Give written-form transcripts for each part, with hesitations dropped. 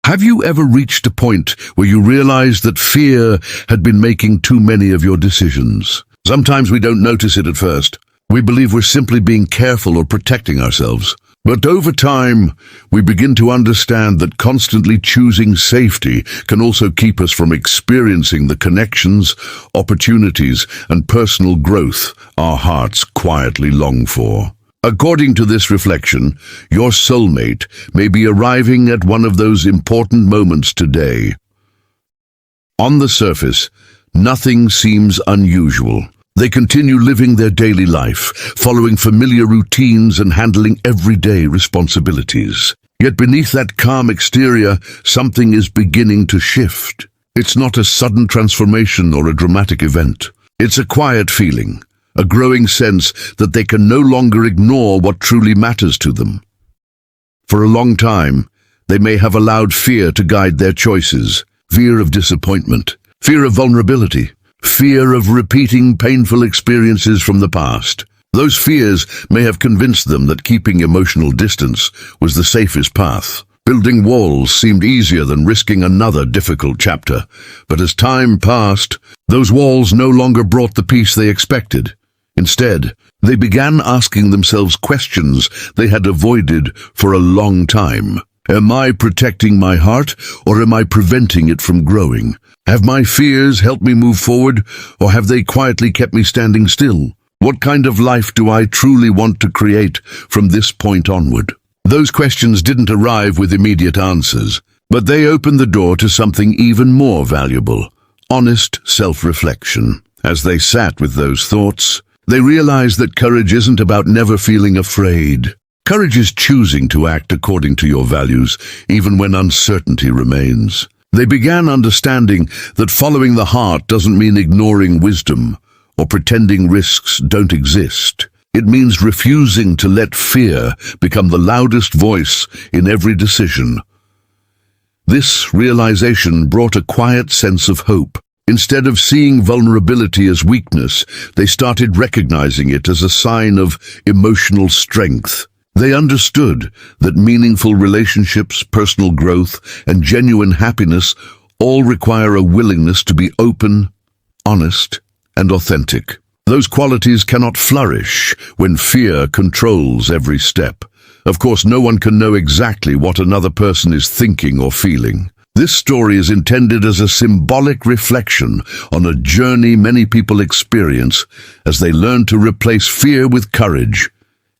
Have you ever reached a point where you realized that fear had been making too many of your decisions? Sometimes we don't notice it at first. We believe we're simply being careful or protecting ourselves. But over time, we begin to understand that constantly choosing safety can also keep us from experiencing the connections, opportunities, and personal growth our hearts quietly long for. According to this reflection, your soulmate may be arriving at one of those important moments today. On the surface, nothing seems unusual. They continue living their daily life, following familiar routines and handling everyday responsibilities. Yet beneath that calm exterior, something is beginning to shift. It's not a sudden transformation or a dramatic event. It's a quiet feeling, a growing sense that they can no longer ignore what truly matters to them. For a long time, they may have allowed fear to guide their choices, fear of disappointment, fear of vulnerability, fear of repeating painful experiences from the past. Those fears may have convinced them that keeping emotional distance was the safest path. Building walls seemed easier than risking another difficult chapter. But as time passed, those walls no longer brought the peace they expected. Instead, they began asking themselves questions they had avoided for a long time. Am I protecting my heart, or am I preventing it from growing? Have my fears helped me move forward, or have they quietly kept me standing still? What kind of life do I truly want to create from this point onward? Those questions didn't arrive with immediate answers, but they opened the door to something even more valuable: honest self-reflection. As they sat with those thoughts, they realized that courage isn't about never feeling afraid. Courage is choosing to act according to your values, even when uncertainty remains. They began understanding that following the heart doesn't mean ignoring wisdom or pretending risks don't exist. It means refusing to let fear become the loudest voice in every decision. This realization brought a quiet sense of hope. Instead of seeing vulnerability as weakness, they started recognizing it as a sign of emotional strength. They understood that meaningful relationships, personal growth, and genuine happiness all require a willingness to be open, honest, and authentic. Those qualities cannot flourish when fear controls every step. Of course, no one can know exactly what another person is thinking or feeling. This story is intended as a symbolic reflection on a journey many people experience as they learn to replace fear with courage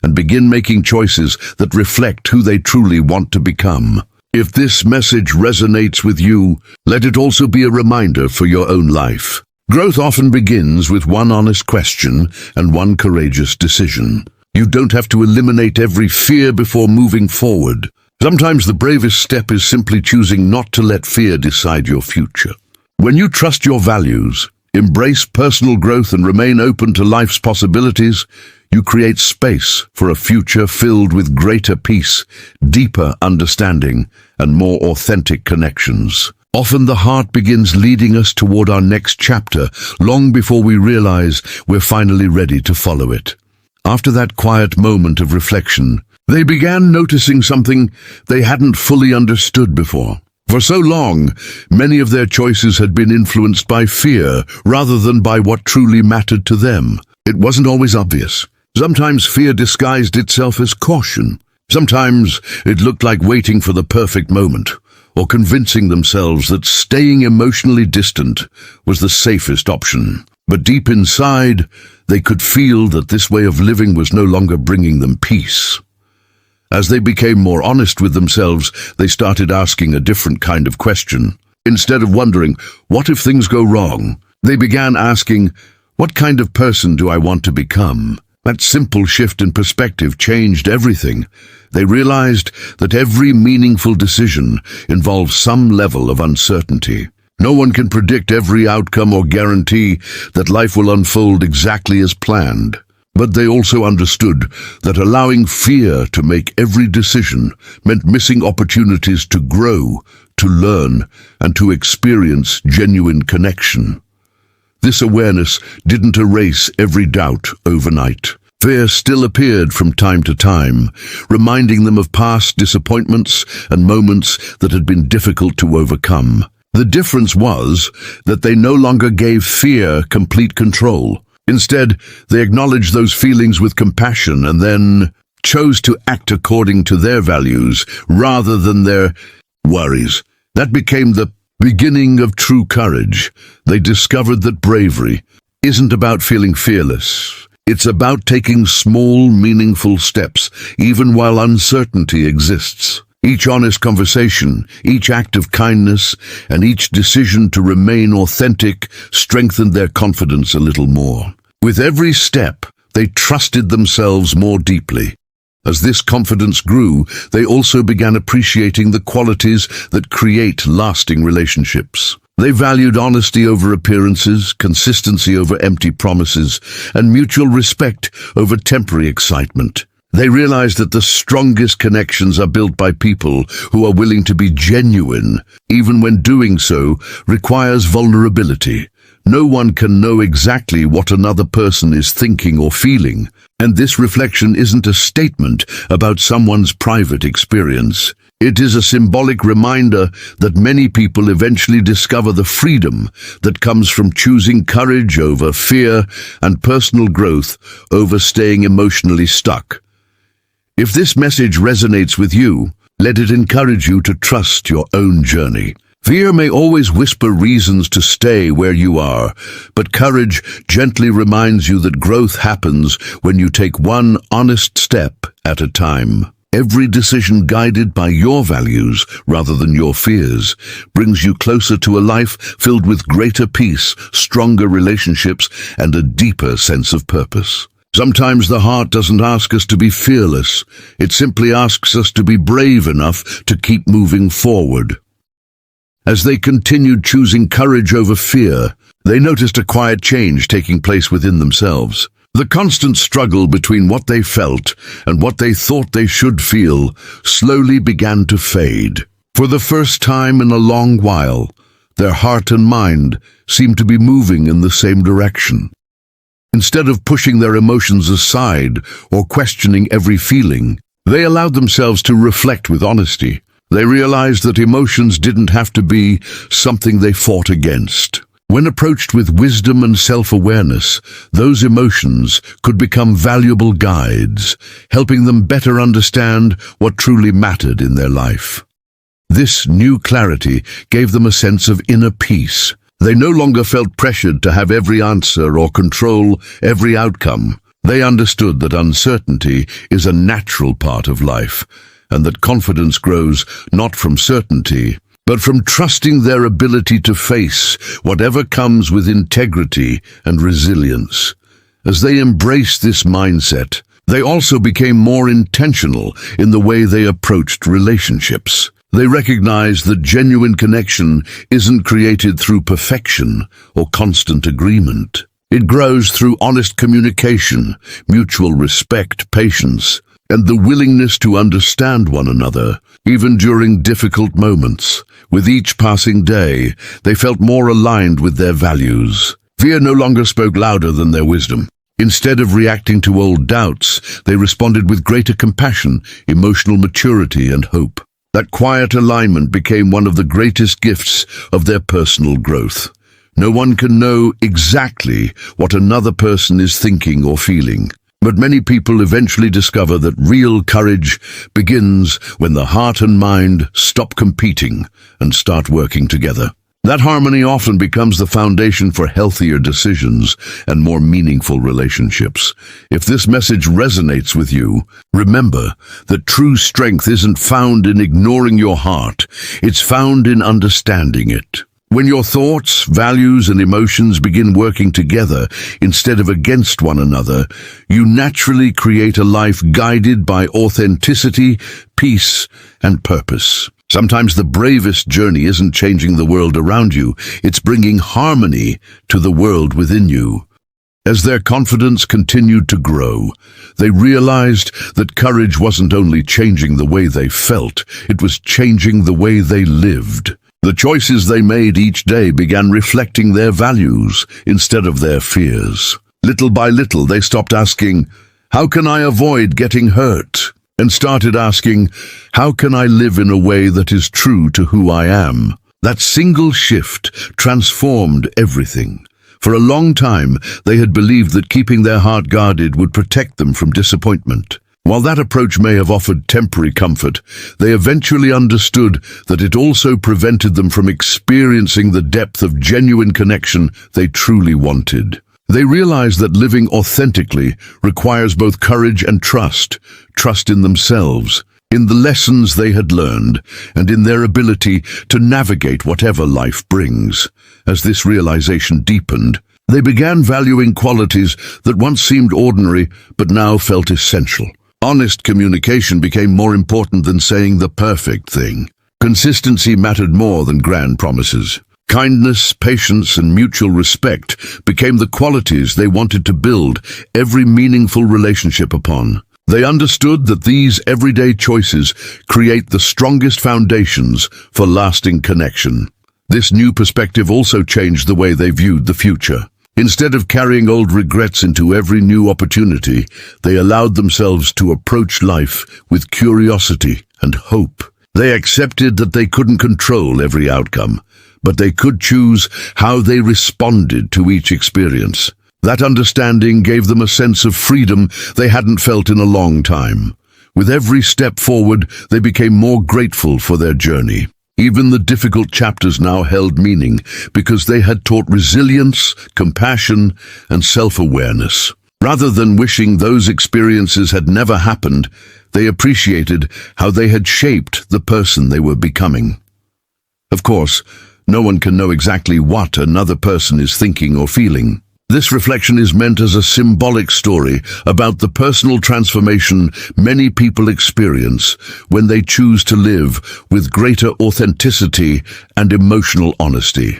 and begin making choices that reflect who they truly want to become. If this message resonates with you, let it also be a reminder for your own life. Growth often begins with one honest question and one courageous decision. You don't have to eliminate every fear before moving forward. Sometimes the bravest step is simply choosing not to let fear decide your future. When you trust your values, embrace personal growth, and remain open to life's possibilities, you create space for a future filled with greater peace, deeper understanding, and more authentic connections. Often the heart begins leading us toward our next chapter, long before we realize we're finally ready to follow it. After that quiet moment of reflection, they began noticing something they hadn't fully understood before. For so long, many of their choices had been influenced by fear rather than by what truly mattered to them. It wasn't always obvious. Sometimes fear disguised itself as caution. Sometimes it looked like waiting for the perfect moment, or convincing themselves that staying emotionally distant was the safest option. But deep inside, they could feel that this way of living was no longer bringing them peace. As they became more honest with themselves, they started asking a different kind of question. Instead of wondering, what if things go wrong? They began asking, what kind of person do I want to become? That simple shift in perspective changed everything. They realized that every meaningful decision involves some level of uncertainty. No one can predict every outcome or guarantee that life will unfold exactly as planned. But they also understood that allowing fear to make every decision meant missing opportunities to grow, to learn, and to experience genuine connection. This awareness didn't erase every doubt overnight, Fear still appeared from time to time, reminding them of past disappointments and moments that had been difficult to overcome. The difference was that they no longer gave fear complete control. Instead, they acknowledged those feelings with compassion and then chose to act according to their values rather than their worries. That became the beginning of true courage. They discovered that bravery isn't about feeling fearless. It's about taking small, meaningful steps, even while uncertainty exists. Each honest conversation, each act of kindness, and each decision to remain authentic strengthened their confidence a little more. With every step, they trusted themselves more deeply. As this confidence grew, they also began appreciating the qualities that create lasting relationships. They valued honesty over appearances, consistency over empty promises, and mutual respect over temporary excitement. They realized that the strongest connections are built by people who are willing to be genuine, even when doing so requires vulnerability. No one can know exactly what another person is thinking or feeling, and this reflection isn't a statement about someone's private experience. It is a symbolic reminder that many people eventually discover the freedom that comes from choosing courage over fear and personal growth over staying emotionally stuck. If this message resonates with you, let it encourage you to trust your own journey. Fear may always whisper reasons to stay where you are, but courage gently reminds you that growth happens when you take one honest step at a time. Every decision guided by your values rather than your fears brings you closer to a life filled with greater peace, stronger relationships, and a deeper sense of purpose. Sometimes the heart doesn't ask us to be fearless. It simply asks us to be brave enough to keep moving forward. As they continued choosing courage over fear, they noticed a quiet change taking place within themselves. The constant struggle between what they felt and what they thought they should feel slowly began to fade. For the first time in a long while, their heart and mind seemed to be moving in the same direction. Instead of pushing their emotions aside or questioning every feeling, they allowed themselves to reflect with honesty. They realized that emotions didn't have to be something they fought against. When approached with wisdom and self-awareness, those emotions could become valuable guides, helping them better understand what truly mattered in their life. This new clarity gave them a sense of inner peace. They no longer felt pressured to have every answer or control every outcome. They understood that uncertainty is a natural part of life, and that confidence grows not from certainty, but from trusting their ability to face whatever comes with integrity and resilience. As they embraced this mindset, they also became more intentional in the way they approached relationships. They recognized that genuine connection isn't created through perfection or constant agreement. It grows through honest communication, mutual respect, patience, and the willingness to understand one another, even during difficult moments. With each passing day, they felt more aligned with their values. Fear no longer spoke louder than their wisdom. Instead of reacting to old doubts, they responded with greater compassion, emotional maturity, and hope. That quiet alignment became one of the greatest gifts of their personal growth. No one can know exactly what another person is thinking or feeling. But many people eventually discover that real courage begins when the heart and mind stop competing and start working together. That harmony often becomes the foundation for healthier decisions and more meaningful relationships. If this message resonates with you, remember that true strength isn't found in ignoring your heart, it's found in understanding it. When your thoughts, values, and emotions begin working together instead of against one another, you naturally create a life guided by authenticity, peace, and purpose. Sometimes the bravest journey isn't changing the world around you, it's bringing harmony to the world within you. As their confidence continued to grow, they realized that courage wasn't only changing the way they felt, it was changing the way they lived. The choices they made each day began reflecting their values instead of their fears. Little by little, they stopped asking, How can I avoid getting hurt? And started asking, how can I live in a way that is true to who I am? That single shift transformed everything. For a long time, they had believed that keeping their heart guarded would protect them from disappointment. While that approach may have offered temporary comfort, they eventually understood that it also prevented them from experiencing the depth of genuine connection they truly wanted. They realized that living authentically requires both courage and trust in themselves, in the lessons they had learned, and in their ability to navigate whatever life brings. As this realization deepened, they began valuing qualities that once seemed ordinary but now felt essential. Honest communication became more important than saying the perfect thing. Consistency mattered more than grand promises. Kindness, patience, and mutual respect became the qualities they wanted to build every meaningful relationship upon. They understood that these everyday choices create the strongest foundations for lasting connection. This new perspective also changed the way they viewed the future. Instead of carrying old regrets into every new opportunity, they allowed themselves to approach life with curiosity and hope. They accepted that they couldn't control every outcome, but they could choose how they responded to each experience. That understanding gave them a sense of freedom they hadn't felt in a long time. With every step forward, they became more grateful for their journey. Even the difficult chapters now held meaning because they had taught resilience, compassion, and self-awareness. Rather than wishing those experiences had never happened, they appreciated how they had shaped the person they were becoming. Of course, no one can know exactly what another person is thinking or feeling. This reflection is meant as a symbolic story about the personal transformation many people experience when they choose to live with greater authenticity and emotional honesty.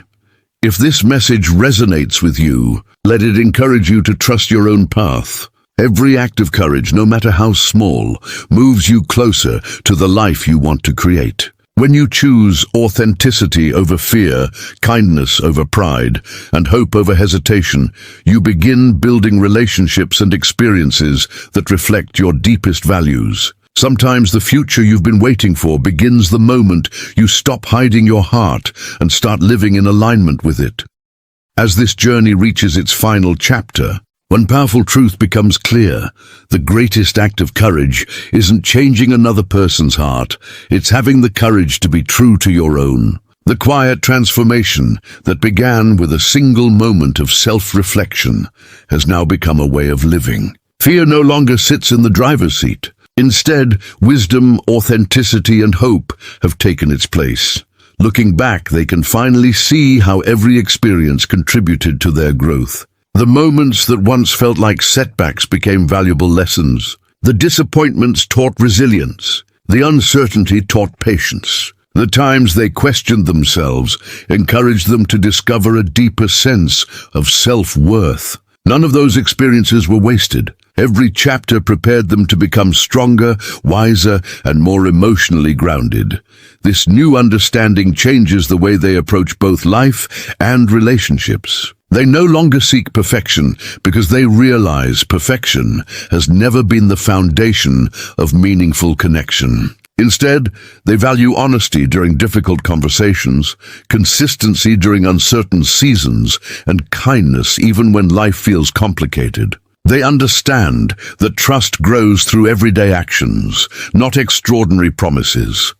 If this message resonates with you, let it encourage you to trust your own path. Every act of courage, no matter how small, moves you closer to the life you want to create. When you choose authenticity over fear, kindness over pride, and hope over hesitation, you begin building relationships and experiences that reflect your deepest values. Sometimes the future you've been waiting for begins the moment you stop hiding your heart and start living in alignment with it. As this journey reaches its final chapter, one powerful truth becomes clear. The greatest act of courage isn't changing another person's heart, it's having the courage to be true to your own. The quiet transformation that began with a single moment of self-reflection has now become a way of living. Fear no longer sits in the driver's seat. Instead, wisdom, authenticity, and hope have taken its place. Looking back, they can finally see how every experience contributed to their growth. The moments that once felt like setbacks became valuable lessons. The disappointments taught resilience. The uncertainty taught patience. The times they questioned themselves encouraged them to discover a deeper sense of self-worth. None of those experiences were wasted. Every chapter prepared them to become stronger, wiser, and more emotionally grounded. This new understanding changes the way they approach both life and relationships. They no longer seek perfection because they realize perfection has never been the foundation of meaningful connection. Instead, they value honesty during difficult conversations, consistency during uncertain seasons, and kindness even when life feels complicated. They understand that trust grows through everyday actions, not extraordinary promises.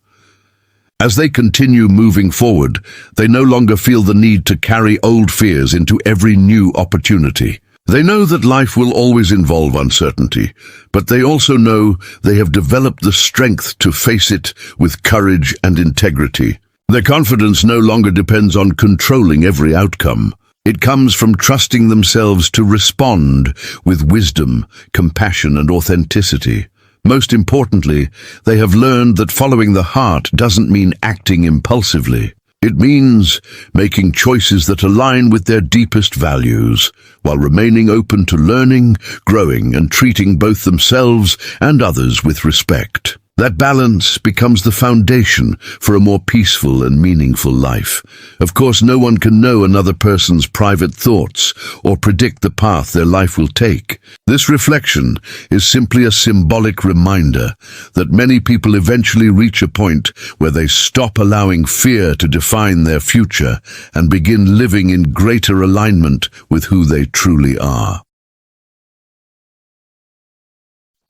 As they continue moving forward, they no longer feel the need to carry old fears into every new opportunity. They know that life will always involve uncertainty, but they also know they have developed the strength to face it with courage and integrity. Their confidence no longer depends on controlling every outcome. It comes from trusting themselves to respond with wisdom, compassion, and authenticity. Most importantly, they have learned that following the heart doesn't mean acting impulsively. It means making choices that align with their deepest values, while remaining open to learning, growing, and treating both themselves and others with respect. That balance becomes the foundation for a more peaceful and meaningful life. Of course, no one can know another person's private thoughts or predict the path their life will take. This reflection is simply a symbolic reminder that many people eventually reach a point where they stop allowing fear to define their future and begin living in greater alignment with who they truly are.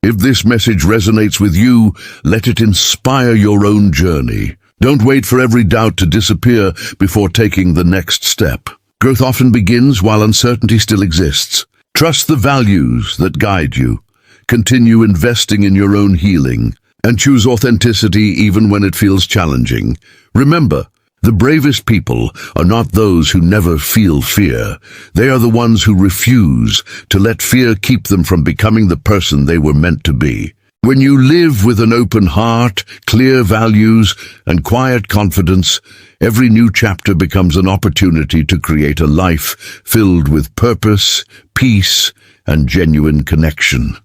If this message resonates with you, let it inspire your own journey. Don't wait for every doubt to disappear before taking the next step. Growth often begins while uncertainty still exists. Trust the values that guide you. Continue investing in your own healing, and choose authenticity even when it feels challenging. Remember, the bravest people are not those who never feel fear. They are the ones who refuse to let fear keep them from becoming the person they were meant to be. When you live with an open heart, clear values, and quiet confidence, every new chapter becomes an opportunity to create a life filled with purpose, peace, and genuine connection.